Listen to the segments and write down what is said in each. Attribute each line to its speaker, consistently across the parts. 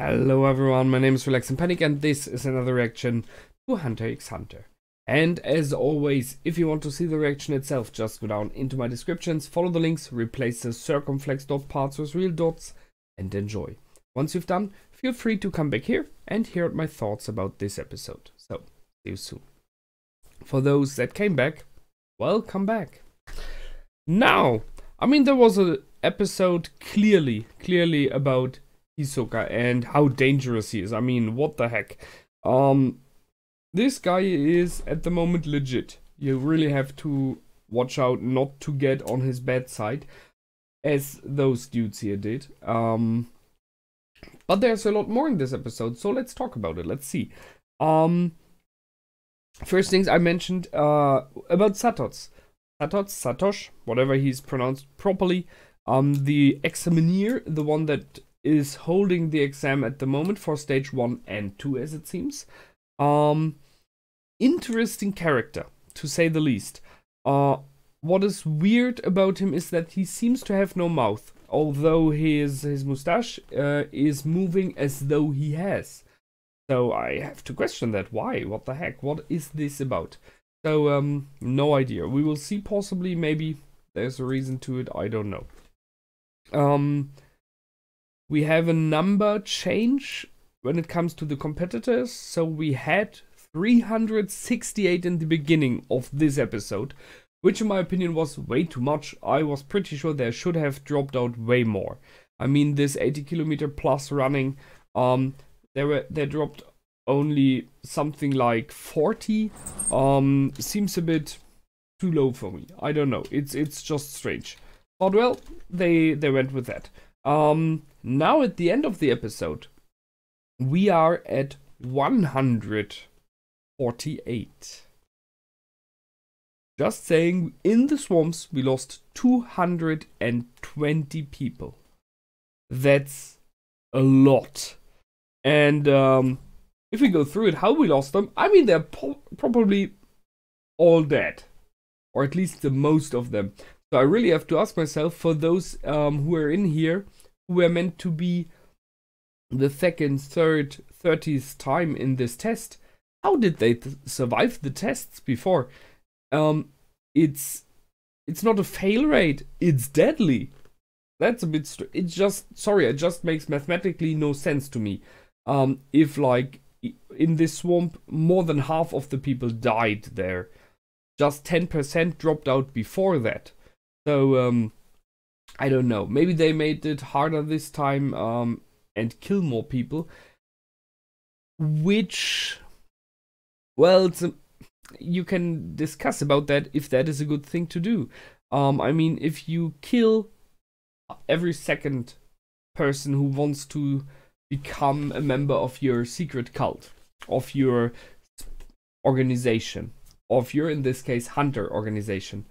Speaker 1: Hello everyone, my name is Relax and Panic and this is another reaction to Hunter x Hunter. And as always, if you want to see the reaction itself, just go down into my descriptions, follow the links, replace the circumflex dot parts with real dots, and enjoy. Once you've done, feel free to come back here and hear my thoughts about this episode. So, see you soon. For those that came back, welcome back. Now, there was an episode clearly about Hisoka and how dangerous he is. What the heck? This guy is at the moment legit. You really have to watch out not to get on his bad side, as those dudes here did. But there's a lot more in this episode, so let's talk about it. Let's see. First things I mentioned about Satosh, whatever he's pronounced properly. The examiner, the one that is holding the exam at the moment for stage 1 and 2, as it seems. Interesting character, to say the least. What is weird about him is that he seems to have no mouth, although his mustache is moving as though he has. So I have to question that. Why? What the heck? What is this about? So, no idea. We will see, possibly, maybe there's a reason to it, I don't know. We have a number change when it comes to the competitors. So we had 368 in the beginning of this episode, which in my opinion was way too much. I was pretty sure there should have dropped out way more. This 80 kilometer plus running, they dropped only something like 40. Seems a bit too low for me. I don't know. It's just strange. But well, they went with that. Now at the end of the episode, we are at 148. Just saying, in the swamps we lost 220 people. That's a lot. And if we go through it, how we lost them, they're probably all dead. Or at least the most of them. So I really have to ask myself, for those who are in here, who were meant to be the second, third, 30th time in this test, how did they survive the tests before? It's not a fail rate, it's deadly. That's a bit it just makes mathematically no sense to me. If like in this swamp more than half of the people died there, just 10% dropped out before that. So I don't know, maybe they made it harder this time and kill more people, which, well, you can discuss about that, if that is a good thing to do. If you kill every second person who wants to become a member of your secret cult, of your organization, of your, in this case, hunter organization,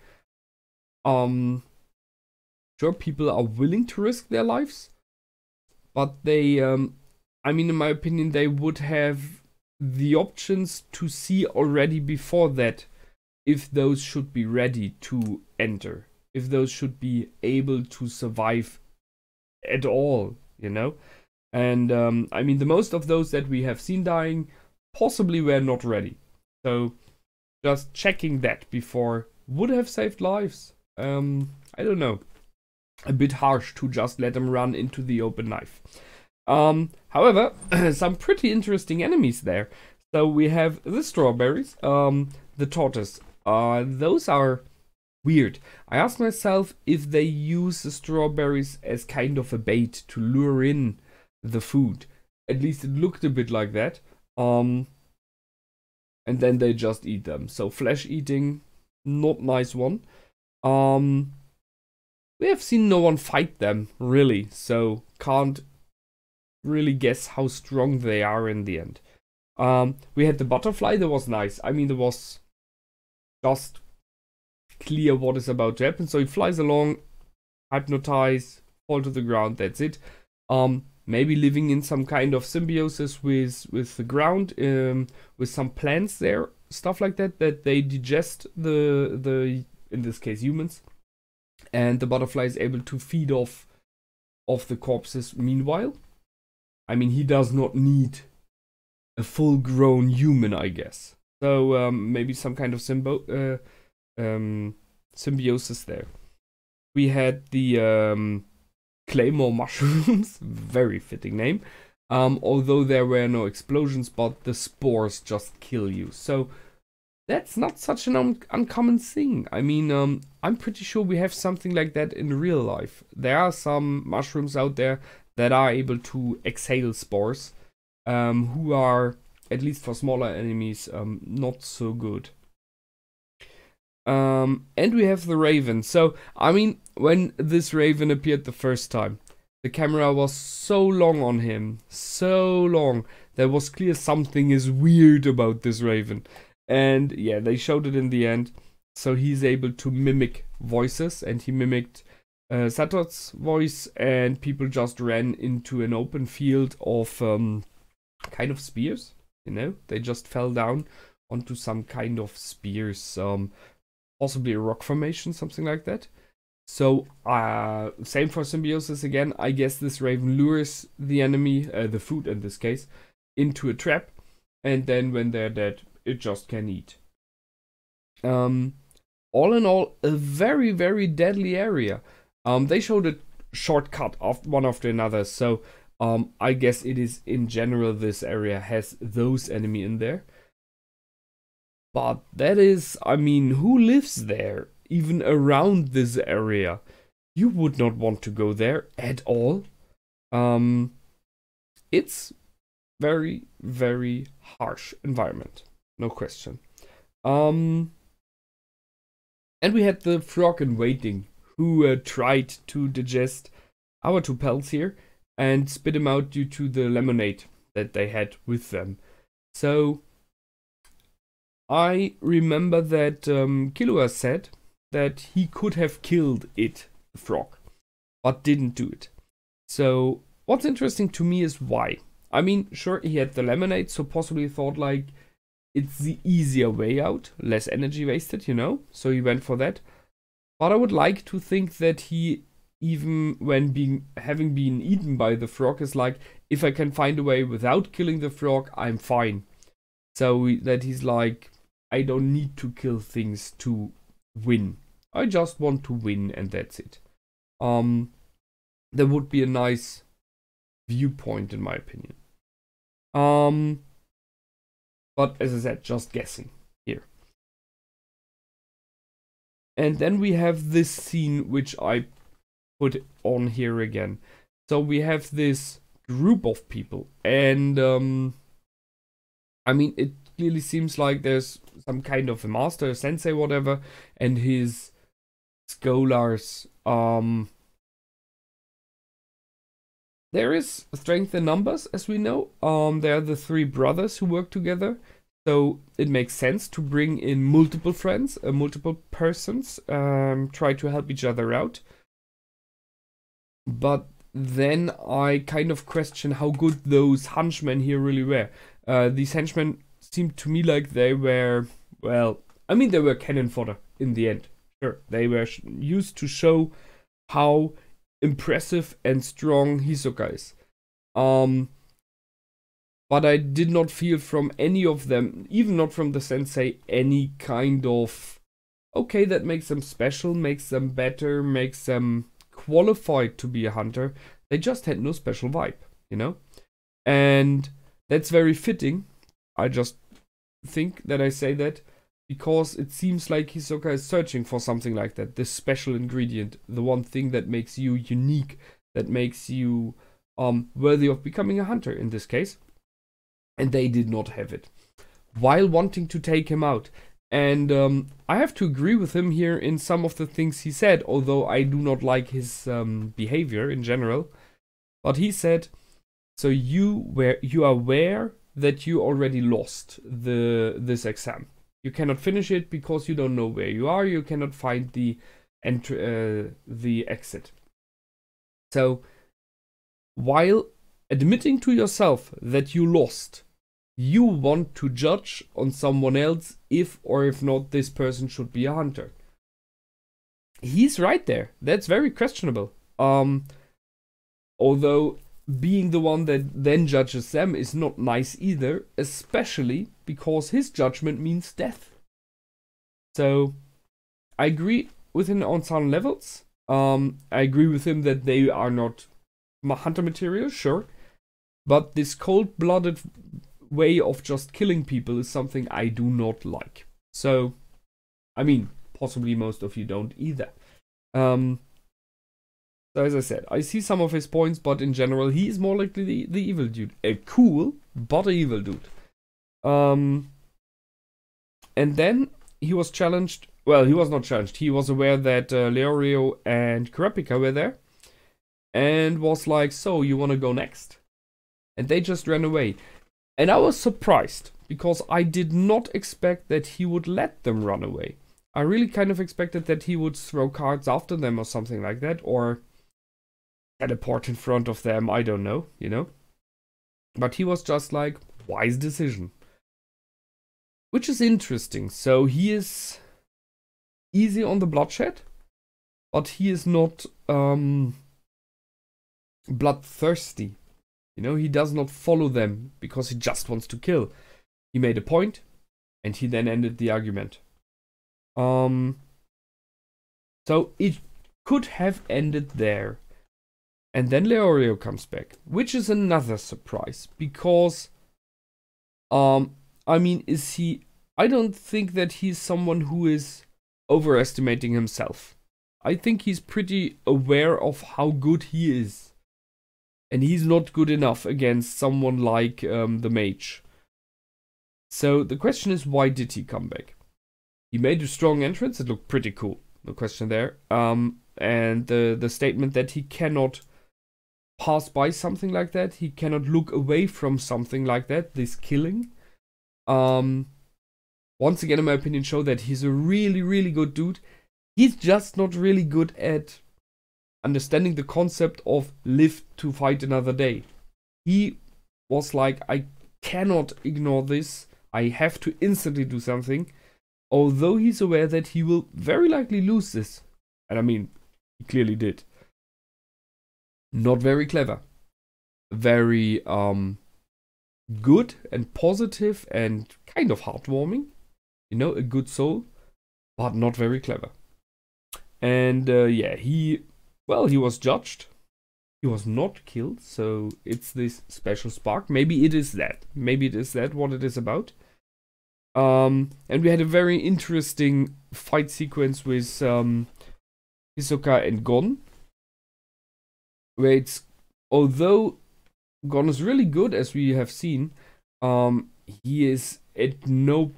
Speaker 1: sure, people are willing to risk their lives, but they, in my opinion, they would have the options to see already before that if those should be ready to enter, if those should be able to survive at all, you know? And, the most of those that we have seen dying possibly were not ready. So, just checking that before would have saved lives. I don't know. A bit harsh to just let them run into the open knife. However, some pretty interesting enemies there. So we have the strawberries, the tortoise. Those are weird. I asked myself if they use the strawberries as kind of a bait to lure in the food. At least it looked a bit like that. And then they just eat them. So flesh eating, not nice one. We have seen no one fight them, really, so can't really guess how strong they are in the end. We had the butterfly, that was nice. There was just clear what is about to happen. So he flies along, hypnotize, fall to the ground, that's it. Maybe living in some kind of symbiosis with the ground, with some plants there, stuff like that, that they digest the in this case humans. And the butterfly is able to feed off the corpses meanwhile. I mean, he does not need a full-grown human, I guess. So maybe some kind of symbiosis there. We had the Claymore mushrooms, very fitting name. Although there were no explosions, but the spores just kill you. So that's not such an uncommon thing. I mean, I'm pretty sure we have something like that in real life. There are some mushrooms out there that are able to exhale spores, who are, at least for smaller enemies, not so good. And we have the Raven. So, I mean, when this Raven appeared the first time, the camera was so long on him, so long, there was clear something is weird about this Raven. And yeah, they showed it in the end. So he's able to mimic voices, and he mimicked Satot's voice, and people just ran into an open field of kind of spears, you know? They just fell down onto some kind of spears, possibly a rock formation, something like that. So, same for symbiosis again. I guess this Raven lures the enemy, the food in this case, into a trap, and then when they're dead, it just can eat. All in all, a very, very deadly area. They showed a shortcut of one after another, so I guess it is in general this area has those enemy in there. But that is, I mean, who lives there? Even around this area? You would not want to go there at all. It's very, very harsh environment. No question. And we had the frog in waiting, who tried to digest our two pals here and spit him out due to the lemonade that they had with them. So I remember that Killua said that he could have killed it, the frog, but didn't do it. So what's interesting to me is why. I mean, sure, he had the lemonade, so possibly thought like, it's the easier way out, less energy wasted, you know? So he went for that. But I would like to think that he, even when having been eaten by the frog, is like, if I can find a way without killing the frog, I'm fine. So that he's like, I don't need to kill things to win. I just want to win, and that's it. That would be a nice viewpoint, in my opinion. But as I said, just guessing here. And then we have this scene, which I put on here again. So we have this group of people, and I mean, it clearly seems like there's some kind of a master, a sensei, whatever, and his scholars. There is strength in numbers, as we know. There are the three brothers who work together. So it makes sense to bring in multiple friends, multiple persons, try to help each other out. But then I kind of question how good those henchmen here really were. These henchmen seemed to me like they were, well, I mean, they were cannon fodder in the end. Sure, they were used to show how impressive and strong Hisoka is. But I did not feel from any of them, even not from the sensei, any kind of, okay, that makes them special, makes them better, makes them qualified to be a hunter. They just had no special vibe, you know? And that's very fitting. I just think that I say that because it seems like Hisoka is searching for something like that, this special ingredient, the one thing that makes you unique, that makes you worthy of becoming a hunter in this case. And they did not have it, while wanting to take him out. And I have to agree with him here in some of the things he said, although I do not like his behavior in general. But he said, so you are aware that you already lost this exam. You cannot finish it because you don't know where you are. You cannot find the exit. So while admitting to yourself that you lost, you want to judge on someone else if or if not this person should be a hunter. He's right there. That's very questionable. Although being the one that then judges them is not nice either, especially because his judgment means death. So I agree with him on some levels. I agree with him that they are not hunter material, sure. But this cold-blooded way of just killing people is something I do not like. So, I mean, possibly most of you don't either. So as I said, I see some of his points, but in general, he is more like the evil dude. A cool, but a evil dude. And then he was challenged. Well, he was not challenged. He was aware that Leorio and Kurapika were there. And was like, so, you want to go next? And they just ran away. And I was surprised, because I did not expect that he would let them run away. I really kind of expected that he would throw cards after them or something like that, or teleport in front of them, I don't know, you know? But he was just like, wise decision. Which is interesting. So he is easy on the bloodshed, but he is not bloodthirsty. You know, he does not follow them because he just wants to kill. He made a point, and he then ended the argument. So it could have ended there. And then Leorio comes back, which is another surprise, because, I mean, I don't think that he's someone who is overestimating himself. I think he's pretty aware of how good he is. And he's not good enough against someone like the mage. So the question is, why did he come back? He made a strong entrance, it looked pretty cool, no question there. And the statement that he cannot pass by something like that, he cannot look away from something like that, this killing. Once again, in my opinion, show that he's a really, really good dude. He's just not really good at understanding the concept of live to fight another day. He was like, I cannot ignore this. I have to instantly do something. Although he's aware that he will very likely lose this. And I mean, he clearly did. Not very clever. Very good and positive and kind of heartwarming. You know, a good soul. But not very clever. And yeah, he was judged. He was not killed, so it's this special spark. Maybe it is that. Maybe it is that what it is about. And we had a very interesting fight sequence with Hisoka and Gon. Where it's, although Gon is really good, as we have seen, he is in no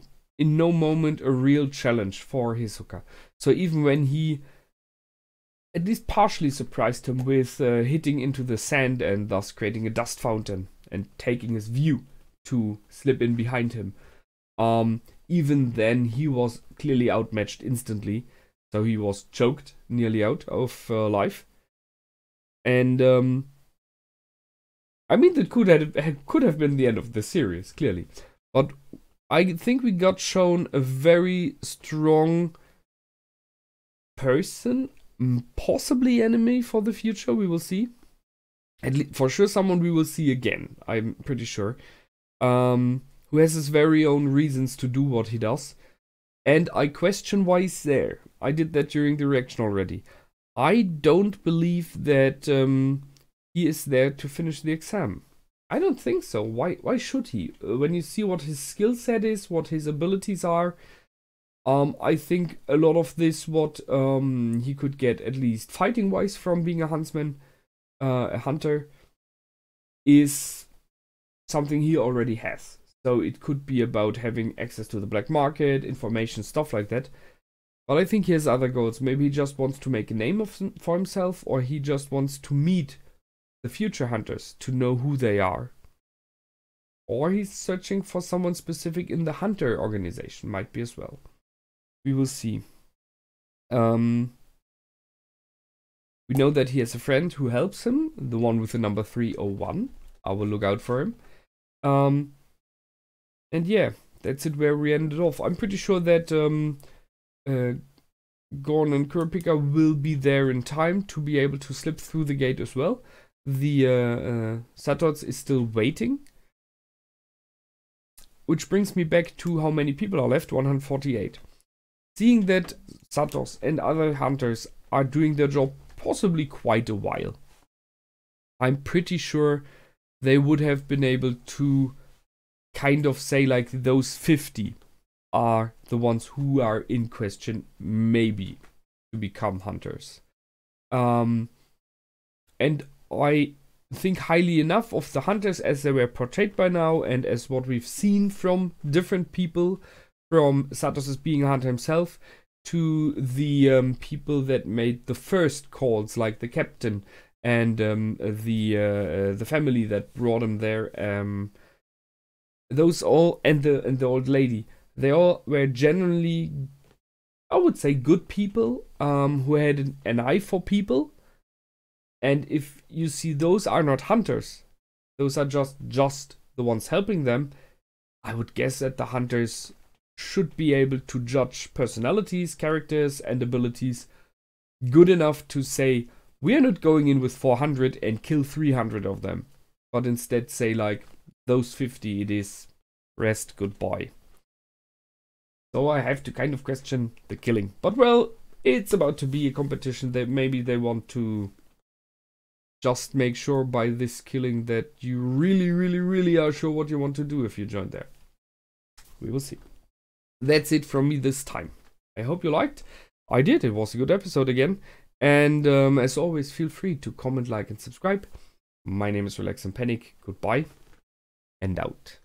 Speaker 1: moment a real challenge for Hisoka. So even when he at least partially surprised him with hitting into the sand and thus creating a dust fountain and taking his view to slip in behind him. Even then, he was clearly outmatched instantly. So he was choked nearly out of life. And I mean, that could have been the end of the series, clearly. But I think we got shown a very strong person, possibly enemy for the future, we will see. At least, for sure, someone we will see again, I'm pretty sure. Who has his very own reasons to do what he does. And I question why he's there. I did that during the reaction already. I don't believe that he is there to finish the exam. I don't think so. Why should he? When you see what his skill set is, what his abilities are, I think a lot of this, what he could get, at least fighting-wise, from being a huntsman, a hunter, is something he already has. So it could be about having access to the black market, information, stuff like that. But I think he has other goals. Maybe he just wants to make a name for himself, or he just wants to meet the future hunters to know who they are. Or he's searching for someone specific in the hunter organization. Might be as well. We will see. We know that he has a friend who helps him. The one with the number 301. I will look out for him. And yeah, that's it where we ended off. I'm pretty sure that Gon and Kurapika will be there in time to be able to slip through the gate as well. the Satots is still waiting. Which brings me back to how many people are left, 148. Seeing that Satos and other hunters are doing their job possibly quite a while, I'm pretty sure they would have been able to kind of say like those 50 are the ones who are in question maybe to become hunters. And I think highly enough of the hunters as they were portrayed by now, and as what we've seen from different people, from Satos as being a hunter himself, to the people that made the first calls, like the captain and the family that brought him there. Those all, and the old lady, they all were generally, I would say, good people who had an eye for people. And if you see those are not hunters, those are just the ones helping them, I would guess that the hunters should be able to judge personalities, characters, and abilities good enough to say, we are not going in with 400 and kill 300 of them, but instead say like, those 50 it is, rest, goodbye. So I have to kind of question the killing. But well, it's about to be a competition that maybe they want to just make sure by this killing that you really are sure what you want to do if you join there. We will see. That's it from me this time. I hope you liked. I did. It was a good episode again. And as always, feel free to comment, like, and subscribe. My name is Relax and Panic. Goodbye and out.